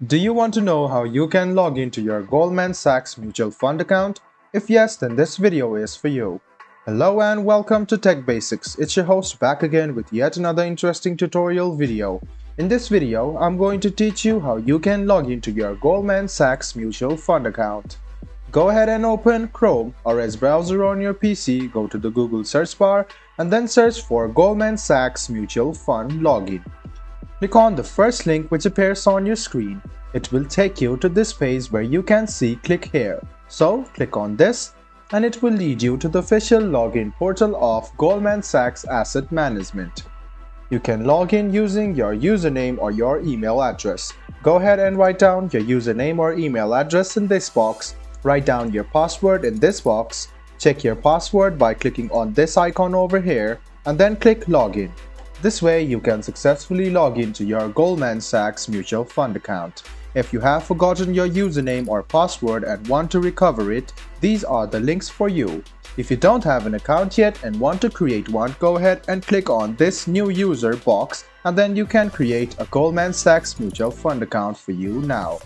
Do you want to know how you can log into your Goldman Sachs Mutual Fund account? If yes, then this video is for you. Hello and welcome to Tech Basics. It's your host back again with yet another interesting tutorial video. In this video, I'm going to teach you how you can log into your Goldman Sachs Mutual Fund account. Go ahead and open Chrome or as browser on your PC, go to the Google search bar and then search for Goldman Sachs Mutual Fund login. Click on the first link which appears on your screen. It will take you to this page where you can see click here. So click on this and it will lead you to the official login portal of Goldman Sachs Asset Management. You can log in using your username or your email address. Go ahead and write down your username or email address in this box. Write down your password in this box. Check your password by clicking on this icon over here and then click login. This way you can successfully log into your Goldman Sachs Mutual Fund account. If you have forgotten your username or password and want to recover it, these are the links for you. If you don't have an account yet and want to create one, go ahead and click on this new user box and then you can create a Goldman Sachs Mutual Fund account for you now.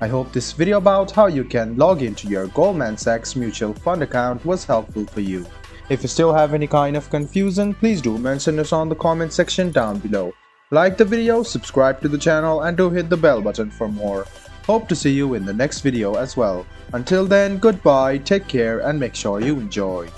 I hope this video about how you can log into your Goldman Sachs Mutual Fund account was helpful for you. If you still have any kind of confusion, please do mention us on the comment section down below. Like the video, subscribe to the channel and do hit the bell button for more. Hope to see you in the next video as well. Until then, goodbye, take care and make sure you enjoy.